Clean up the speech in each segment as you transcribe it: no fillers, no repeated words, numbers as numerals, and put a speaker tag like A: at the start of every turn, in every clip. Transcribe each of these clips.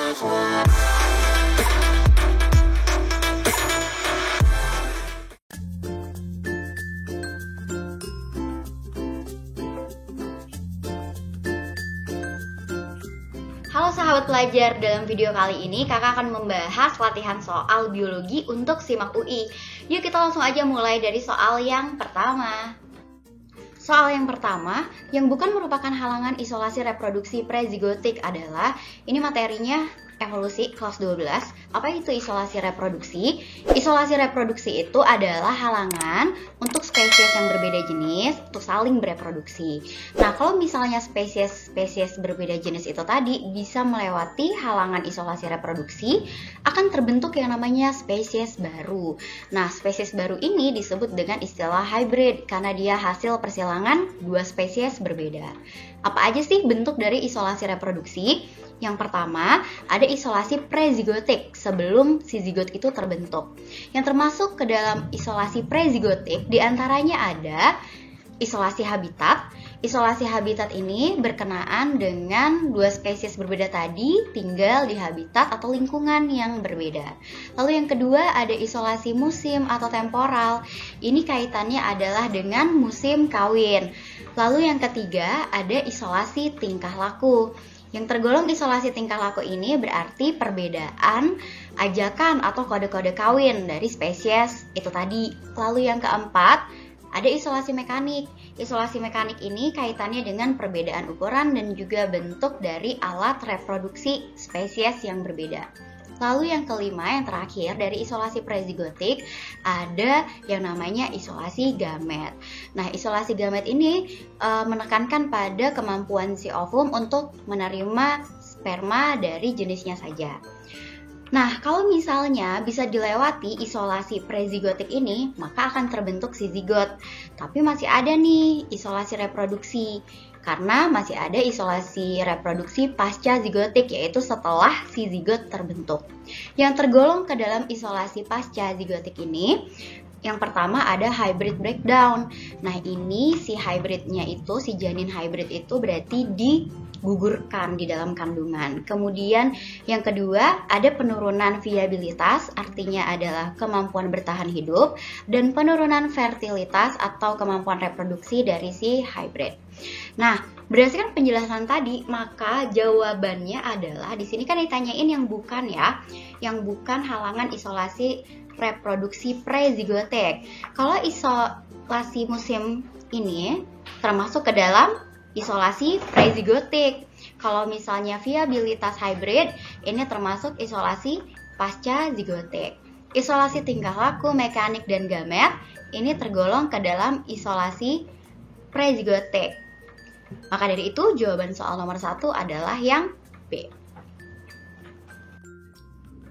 A: Halo sahabat pelajar, dalam video kali ini kakak akan membahas latihan soal biologi untuk SIMAK UI. Yuk kita langsung aja mulai dari soal yang pertama. Soal yang pertama, yang bukan merupakan halangan isolasi reproduksi prezigotik adalah, ini materinya evolusi kelas 12. Apa itu isolasi reproduksi? Isolasi reproduksi itu adalah halangan untuk spesies yang berbeda jenis untuk saling bereproduksi. Nah, kalau misalnya spesies berbeda jenis itu tadi bisa melewati halangan isolasi reproduksi, akan terbentuk yang namanya spesies baru. Nah, spesies baru ini disebut dengan istilah hybrid karena dia hasil persilangan dua spesies berbeda. Apa aja sih bentuk dari isolasi reproduksi? Yang pertama, ada isolasi prezigotik sebelum si zigot itu terbentuk. Yang termasuk ke dalam isolasi prezigotik diantaranya ada isolasi habitat. Isolasi habitat ini berkenaan dengan dua spesies berbeda tadi tinggal di habitat atau lingkungan yang berbeda. Lalu yang kedua ada isolasi musim atau temporal. Ini kaitannya adalah dengan musim kawin. Lalu yang ketiga ada isolasi tingkah laku. Yang tergolong isolasi tingkah laku ini berarti perbedaan ajakan atau kode-kode kawin dari spesies itu tadi. Lalu yang keempat, ada isolasi mekanik. Isolasi mekanik ini kaitannya dengan perbedaan ukuran dan juga bentuk dari alat reproduksi spesies yang berbeda. Lalu yang kelima, yang terakhir dari isolasi prezigotik ada yang namanya isolasi gamet. Nah, isolasi gamet ini menekankan pada kemampuan si ovum untuk menerima sperma dari jenisnya saja. Nah, kalau misalnya bisa dilewati isolasi prezigotik ini, maka akan terbentuk si zigot. Tapi masih ada nih isolasi reproduksi. Karena masih ada isolasi reproduksi pasca zigotik, yaitu setelah si zigot terbentuk. Yang tergolong ke dalam isolasi pasca zigotik ini, yang pertama ada hybrid breakdown. Nah, ini si hybridnya itu, si janin hybrid itu berarti digugurkan di dalam kandungan. Kemudian yang kedua ada penurunan viabilitas, artinya adalah kemampuan bertahan hidup, dan penurunan fertilitas atau kemampuan reproduksi dari si hybrid. Nah, berdasarkan penjelasan tadi, maka jawabannya adalah di sini kan ditanyain yang bukan ya, yang bukan halangan isolasi reproduksi prezigotik. Kalau isolasi musim ini termasuk ke dalam isolasi prezigotik. Kalau misalnya viabilitas hybrid, ini termasuk isolasi pasca zigotik. Isolasi tingkah laku, mekanik, dan gamet ini tergolong ke dalam isolasi prezigotik. Maka dari itu jawaban soal nomor 1 adalah yang B.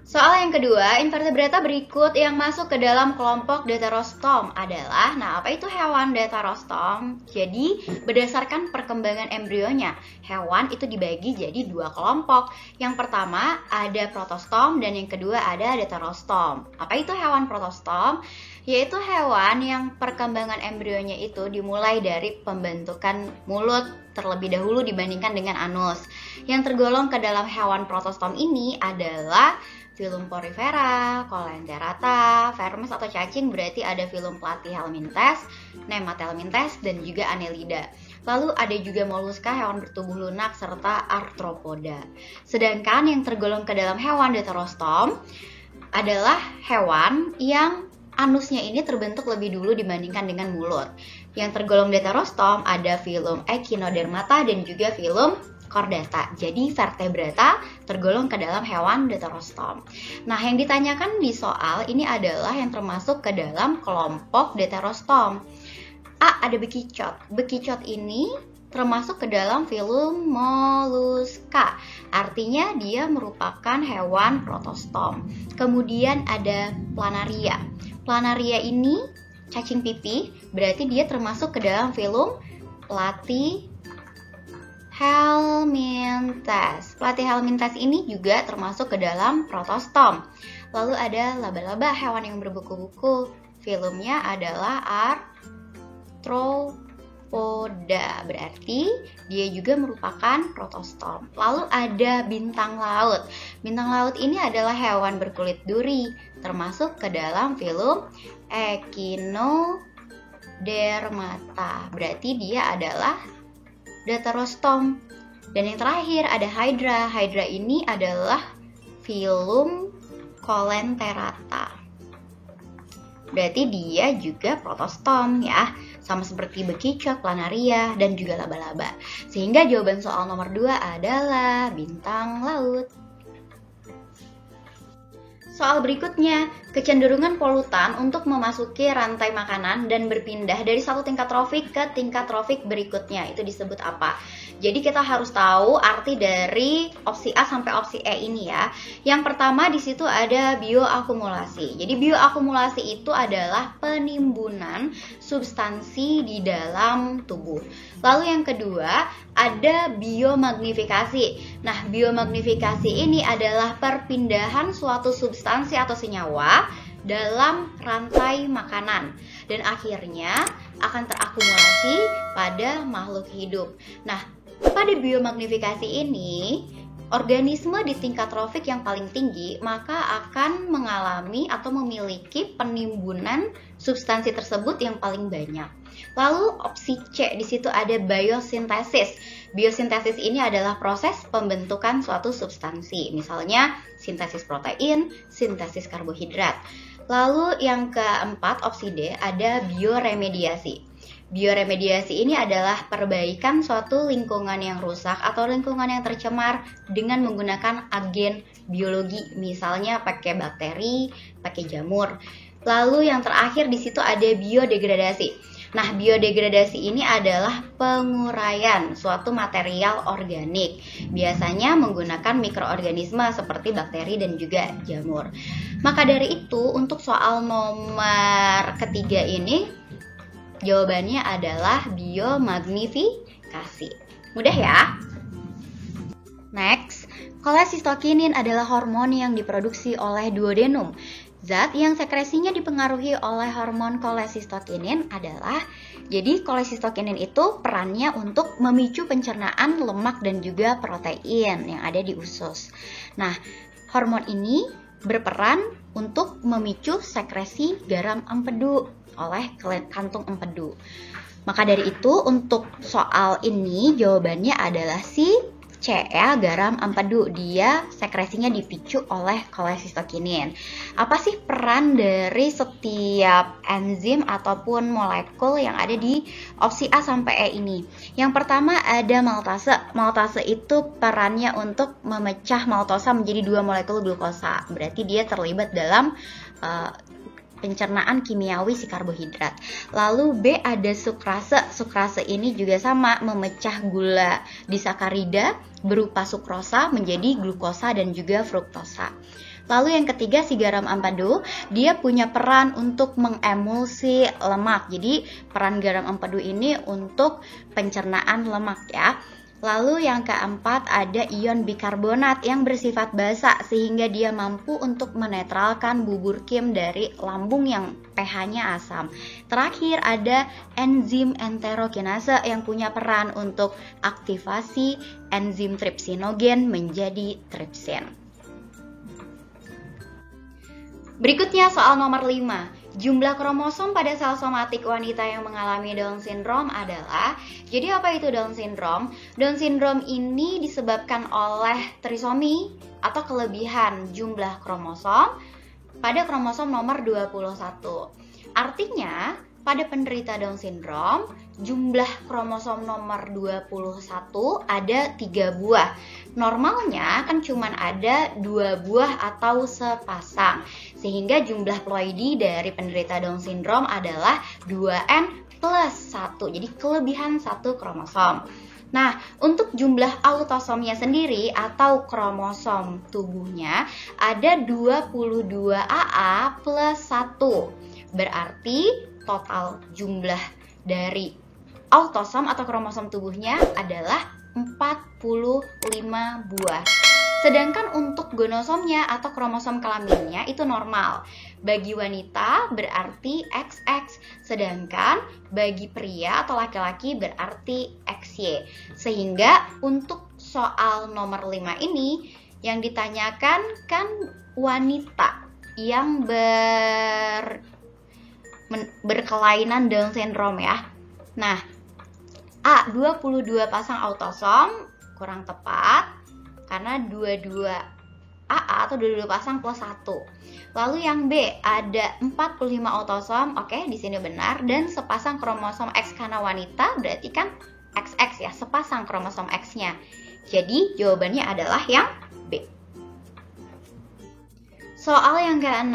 A: Soal yang kedua, invertebrata berikut yang masuk ke dalam kelompok Deuterostom adalah, nah apa itu hewan Deuterostom? Jadi berdasarkan perkembangan embrionya, hewan itu dibagi jadi dua kelompok. Yang pertama ada protostom dan yang kedua ada Deuterostom. Apa itu hewan protostom? Yaitu hewan yang perkembangan embrionya itu dimulai dari pembentukan mulut terlebih dahulu dibandingkan dengan anus. Yang tergolong ke dalam hewan protostom ini adalah filum Porifera, Coelenterata, Vermes atau cacing berarti ada filum Platyhelminthes, Nemathelminthes, dan juga Annelida. Lalu ada juga moluska, hewan bertubuh lunak, serta Arthropoda. Sedangkan yang tergolong ke dalam hewan Deuterostom adalah hewan yang anusnya ini terbentuk lebih dulu dibandingkan dengan mulut. Yang tergolong Deuterostom ada filum Echinodermata dan juga filum Chordata. Jadi vertebrata tergolong ke dalam hewan Deuterostom. Nah, yang ditanyakan di soal ini adalah yang termasuk ke dalam kelompok Deuterostom. A, ada bekicot. Bekicot ini termasuk ke dalam filum Mollusca. Artinya dia merupakan hewan protostom. Kemudian ada Planaria. Planaria ini cacing pipih, berarti dia termasuk ke dalam filum Platyhelminthes. Platyhelminthes ini juga termasuk ke dalam protostom. Lalu ada laba-laba, hewan yang berbuku-buku. Filumnya adalah Arthropoda, berarti dia juga merupakan protostom. Lalu ada bintang laut. Bintang laut ini adalah hewan berkulit duri, termasuk ke dalam film Echinodermata. Berarti dia adalah Datarostom. Dan yang terakhir ada Hydra. Hydra ini adalah film Coelenterata. Berarti dia juga protostom ya, sama seperti bekicot, planaria, dan juga laba-laba. Sehingga jawaban soal nomor 2 adalah bintang laut. Soal berikutnya, kecenderungan polutan untuk memasuki rantai makanan dan berpindah dari satu tingkat trofik ke tingkat trofik berikutnya. Itu disebut apa? Jadi kita harus tahu arti dari opsi A sampai opsi E ini ya. Yang pertama di situ ada bioakumulasi. Jadi bioakumulasi itu adalah penimbunan substansi di dalam tubuh. Lalu yang kedua ada biomagnifikasi. Nah, biomagnifikasi ini adalah perpindahan suatu substansi atau senyawa dalam rantai makanan dan akhirnya akan terakumulasi pada makhluk hidup. Nah, pada biomagnifikasi ini, organisme di tingkat trofik yang paling tinggi maka akan mengalami atau memiliki penimbunan substansi tersebut yang paling banyak. Lalu opsi C di situ ada biosintesis. Biosintesis ini adalah proses pembentukan suatu substansi, misalnya sintesis protein, sintesis karbohidrat. Lalu yang keempat opsi D ada bioremediasi. Bioremediasi ini adalah perbaikan suatu lingkungan yang rusak atau lingkungan yang tercemar dengan menggunakan agen biologi, misalnya pakai bakteri, pakai jamur. Lalu yang terakhir di situ ada biodegradasi. Nah, biodegradasi ini adalah penguraian suatu material organik, biasanya menggunakan mikroorganisme seperti bakteri dan juga jamur. Maka dari itu, untuk soal nomor ketiga ini, jawabannya adalah biomagnifikasi. Mudah ya? Next, kolesistokinin adalah hormon yang diproduksi oleh duodenum. Zat yang sekresinya dipengaruhi oleh hormon kolesistokinin adalah, jadi kolesistokinin itu perannya untuk memicu pencernaan lemak dan juga protein yang ada di usus. Nah, hormon ini berperan untuk memicu sekresi garam empedu oleh kantung empedu. Maka dari itu untuk soal ini jawabannya adalah si C ya, garam empedu. Dia sekresinya dipicu oleh kolesistokinin. Apa sih peran dari setiap enzim ataupun molekul yang ada di opsi A sampai E ini? Yang pertama ada maltase. Maltase itu perannya untuk memecah maltosa menjadi 2 molekul glukosa. Berarti dia terlibat dalam pencernaan kimiawi si karbohidrat. Lalu B ada sukrase. Sukrase ini juga sama, memecah gula disakarida berupa sukrosa menjadi glukosa dan juga fruktosa. Lalu yang ketiga si garam empedu, dia punya peran untuk mengemulsi lemak. Jadi peran garam empedu ini untuk pencernaan lemak ya. Lalu yang keempat ada ion bikarbonat yang bersifat basa sehingga dia mampu untuk menetralkan bubur kim dari lambung yang pH-nya asam. Terakhir ada enzim enterokinase yang punya peran untuk aktivasi enzim tripsinogen menjadi tripsin. Berikutnya soal nomor 5. Jumlah kromosom pada sel somatik wanita yang mengalami Down syndrome adalah, jadi apa itu Down syndrome? Down syndrome ini disebabkan oleh trisomi atau kelebihan jumlah kromosom pada kromosom nomor 21. Artinya, pada penderita Down syndrome, jumlah kromosom nomor 21 ada 3 buah. Normalnya kan cuma ada 2 buah atau sepasang. Sehingga jumlah ploidi dari penderita Down syndrome adalah 2N plus 1. Jadi kelebihan 1 kromosom. Nah, untuk jumlah autosomnya sendiri atau kromosom tubuhnya ada 22 AA plus 1. Berarti total jumlah dari autosom atau kromosom tubuhnya adalah 45 buah. Sedangkan untuk gonosomnya atau kromosom kelaminnya itu normal. Bagi wanita berarti XX, sedangkan bagi pria atau laki-laki berarti XY. Sehingga untuk soal nomor 5 ini Yang ditanyakan kan wanita yang berkelainan Down syndrome ya. Nah, A. 22 pasang autosom kurang tepat karena 22 AA atau 22 pasang plus 1. Lalu yang B, ada 45 autosom, oke, di sini benar, dan sepasang kromosom X karena wanita berarti kan XX ya, sepasang kromosom X-nya. Jadi jawabannya adalah yang B. Soal yang ke-6,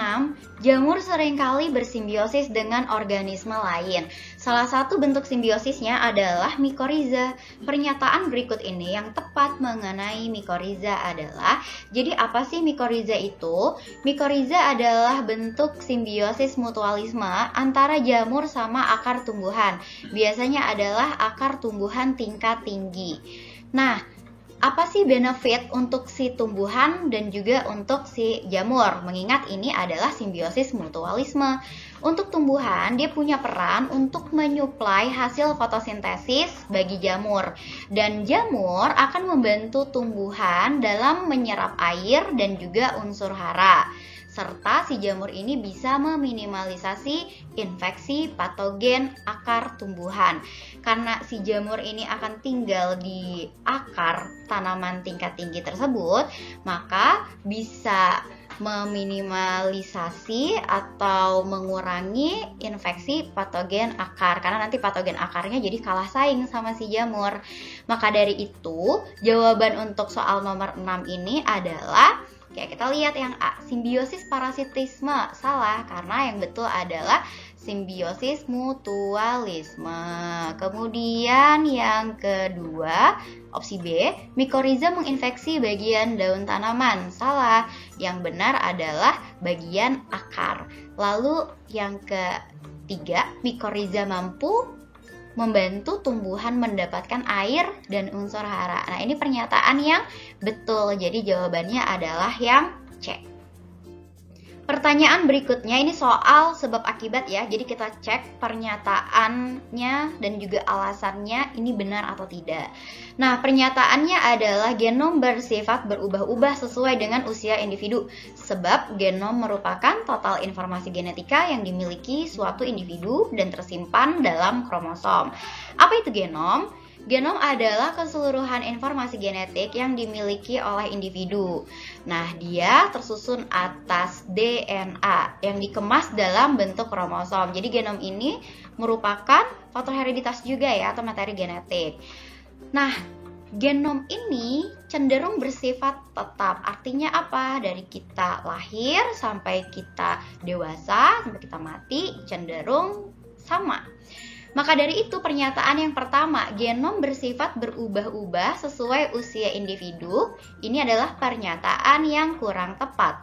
A: jamur seringkali bersimbiosis dengan organisme lain. Salah satu bentuk simbiosisnya adalah mikoriza. Pernyataan berikut ini yang tepat mengenai mikoriza adalah, jadi apa sih mikoriza itu? Mikoriza adalah bentuk simbiosis mutualisme antara jamur sama akar tumbuhan. Biasanya adalah akar tumbuhan tingkat tinggi. Nah, apa sih benefit untuk si tumbuhan dan juga untuk si jamur? Mengingat ini adalah simbiosis mutualisme. Untuk tumbuhan, dia punya peran untuk menyuplai hasil fotosintesis bagi jamur. Dan jamur akan membantu tumbuhan dalam menyerap air dan juga unsur hara. Serta si jamur ini bisa meminimalisasi infeksi patogen akar tumbuhan. Karena si jamur ini akan tinggal di akar tanaman tingkat tinggi tersebut, maka bisa meminimalisasi atau mengurangi infeksi patogen akar. Karena nanti patogen akarnya jadi kalah saing sama si jamur. Maka dari itu, jawaban untuk soal nomor 6 ini adalah, oke, kita lihat yang A, simbiosis parasitisme. Salah, karena yang betul adalah simbiosis mutualisme. Kemudian yang kedua, opsi B, mikoriza menginfeksi bagian daun tanaman. Salah, yang benar adalah bagian akar. Lalu yang ketiga, mikoriza mampu membantu tumbuhan mendapatkan air dan unsur hara. Nah, ini pernyataan yang betul. Jadi jawabannya adalah yang C. Pertanyaan berikutnya ini soal sebab akibat ya. Jadi kita cek pernyataannya dan juga alasannya ini benar atau tidak. Nah, pernyataannya adalah genom bersifat berubah-ubah sesuai dengan usia individu. Sebab genom merupakan total informasi genetika yang dimiliki suatu individu dan tersimpan dalam kromosom. Apa itu genom? Genom adalah keseluruhan informasi genetik yang dimiliki oleh individu. Nah, dia tersusun atas DNA yang dikemas dalam bentuk kromosom. Jadi genom ini merupakan faktor hereditas juga ya, atau materi genetik. Nah, genom ini cenderung bersifat tetap. Artinya apa? Dari kita lahir sampai kita dewasa, sampai kita mati, cenderung sama. Maka dari itu pernyataan yang pertama, genom bersifat berubah-ubah sesuai usia individu, ini adalah pernyataan yang kurang tepat.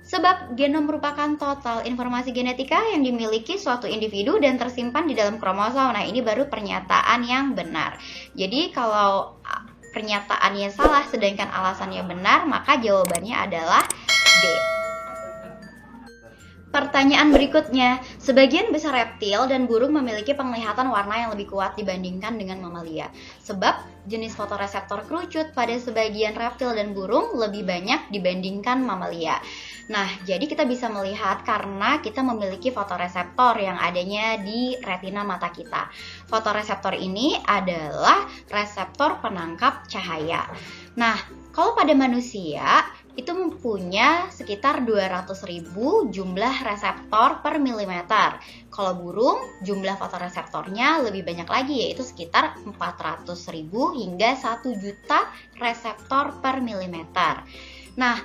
A: Sebab genom merupakan total informasi genetika yang dimiliki suatu individu dan tersimpan di dalam kromosom. Nah, ini baru pernyataan yang benar. Jadi kalau pernyataannya salah sedangkan alasannya benar, maka jawabannya adalah D. Pertanyaan berikutnya, sebagian besar reptil dan burung memiliki penglihatan warna yang lebih kuat dibandingkan dengan mamalia. Sebab jenis fotoreseptor kerucut pada sebagian reptil dan burung lebih banyak dibandingkan mamalia. Nah, jadi kita bisa melihat karena kita memiliki fotoreseptor yang adanya di retina mata kita. Fotoreseptor ini adalah reseptor penangkap cahaya. Nah, kalau pada manusia itu mempunyai sekitar 200.000 jumlah reseptor per milimeter. Kalau burung, jumlah fotoreseptornya lebih banyak lagi, yaitu sekitar 400.000 hingga 1 juta reseptor per milimeter. Nah,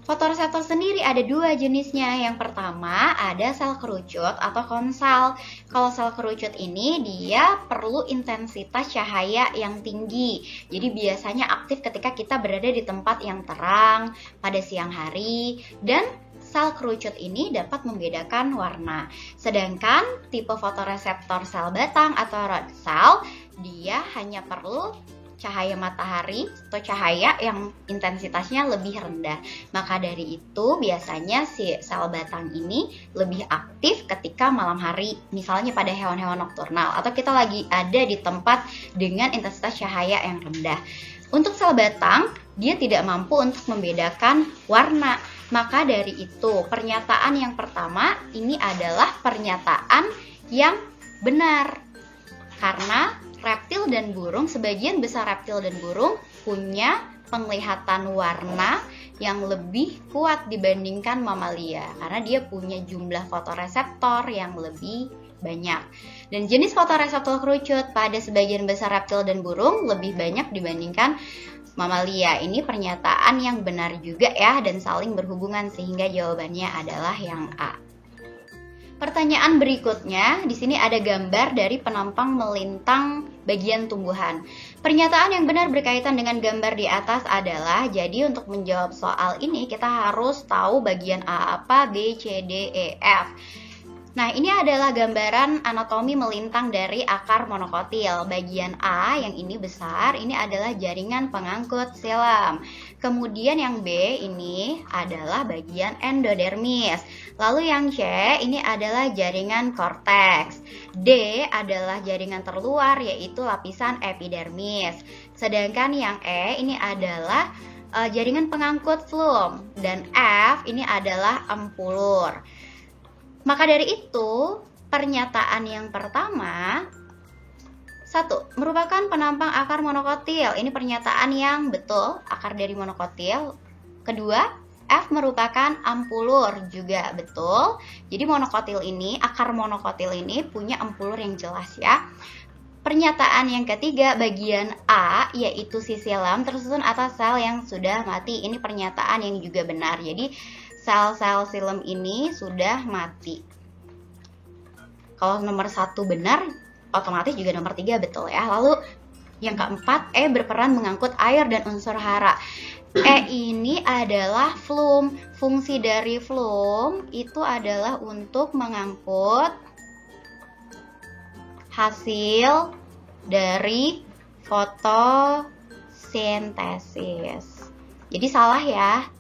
A: fotoreseptor sendiri ada dua jenisnya. Yang pertama ada sel kerucut atau konsel. Kalau sel kerucut ini dia perlu intensitas cahaya yang tinggi. Jadi biasanya aktif ketika kita berada di tempat yang terang pada siang hari, dan sel kerucut ini dapat membedakan warna. Sedangkan tipe fotoreseptor sel batang atau rod cell dia hanya perlu cahaya matahari atau cahaya yang intensitasnya lebih rendah. Maka dari itu biasanya si sel batang ini lebih aktif ketika malam hari, misalnya pada hewan-hewan nokturnal atau kita lagi ada di tempat dengan intensitas cahaya yang rendah. Untuk sel batang dia tidak mampu untuk membedakan warna. Maka dari itu, pernyataan yang pertama ini adalah pernyataan yang benar. Karena reptil dan burung, sebagian besar reptil dan burung punya penglihatan warna yang lebih kuat dibandingkan mamalia. Karena dia punya jumlah fotoreseptor yang lebih banyak. Dan jenis fotoreseptor kerucut pada sebagian besar reptil dan burung lebih banyak dibandingkan mamalia. Ini pernyataan yang benar juga ya, dan saling berhubungan, sehingga jawabannya adalah yang A. Pertanyaan berikutnya, di sini ada gambar dari penampang melintang bagian tumbuhan. Pernyataan yang benar berkaitan dengan gambar di atas adalah, jadi untuk menjawab soal ini kita harus tahu bagian A apa, B, C, D, E, F. Nah, ini adalah gambaran anatomi melintang dari akar monokotil. Bagian A yang ini besar, ini adalah jaringan pengangkut silam. Kemudian yang B ini adalah bagian endodermis. Lalu yang C ini adalah jaringan korteks. D adalah jaringan terluar, yaitu lapisan epidermis. Sedangkan yang E ini adalah jaringan pengangkut flum. Dan F ini adalah ampulur. Maka dari itu, pernyataan yang pertama, 1. Merupakan penampang akar monokotil. Ini pernyataan yang betul, akar dari monokotil. Kedua, F merupakan ampulur, juga betul. Jadi monokotil ini, akar monokotil ini punya ampulur yang jelas ya. Pernyataan yang ketiga, bagian A, yaitu sisilam tersusun atas sel yang sudah mati. Ini pernyataan yang juga benar. Jadi sel-sel silem ini sudah mati. Kalau nomor 1 benar, otomatis juga nomor 3 betul ya. Lalu yang keempat, E berperan mengangkut air dan unsur hara. E ini adalah flum. Fungsi dari flum itu adalah untuk mengangkut hasil dari fotosintesis. Jadi salah ya.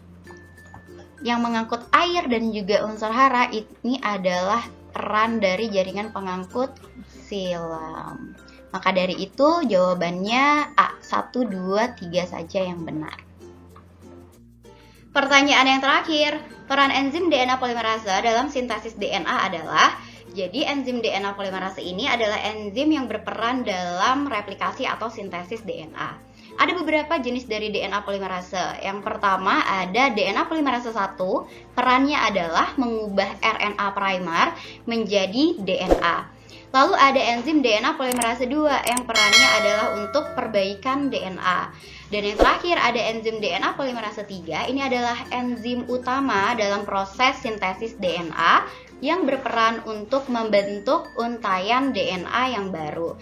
A: Yang mengangkut air dan juga unsur hara ini adalah peran dari jaringan pengangkut silam. Maka dari itu jawabannya A, 1, 2, 3 saja yang benar. Pertanyaan yang terakhir, peran enzim DNA polimerase dalam sintesis DNA adalah, jadi enzim DNA polimerase ini adalah enzim yang berperan dalam replikasi atau sintesis DNA. Ada beberapa jenis dari DNA polimerase. Yang pertama ada DNA polimerase 1, perannya adalah mengubah RNA primer menjadi DNA. Lalu ada enzim DNA polimerase 2 yang perannya adalah untuk perbaikan DNA. Dan yang terakhir ada enzim DNA polimerase 3, ini adalah enzim utama dalam proses sintesis DNA yang berperan untuk membentuk untaian DNA yang baru.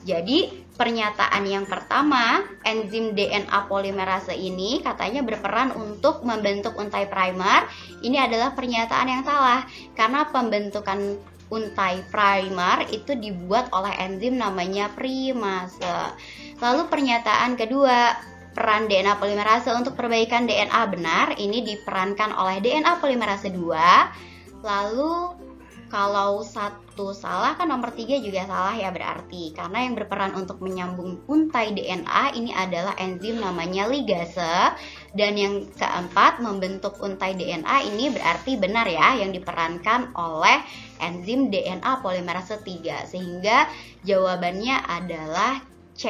A: Jadi pernyataan yang pertama, enzim DNA polimerase ini katanya berperan untuk membentuk untai primer. Ini adalah pernyataan yang salah, karena pembentukan untai primer itu dibuat oleh enzim namanya primase. Lalu pernyataan kedua, peran DNA polimerase untuk perbaikan DNA benar, ini diperankan oleh DNA polimerase 2. Lalu kalau 1 salah kan nomor 3 juga salah ya berarti. Karena yang berperan untuk menyambung untai DNA ini adalah enzim namanya ligase. Dan yang keempat, membentuk untai DNA ini berarti benar ya, yang diperankan oleh enzim DNA polimerase 3. Sehingga jawabannya adalah C.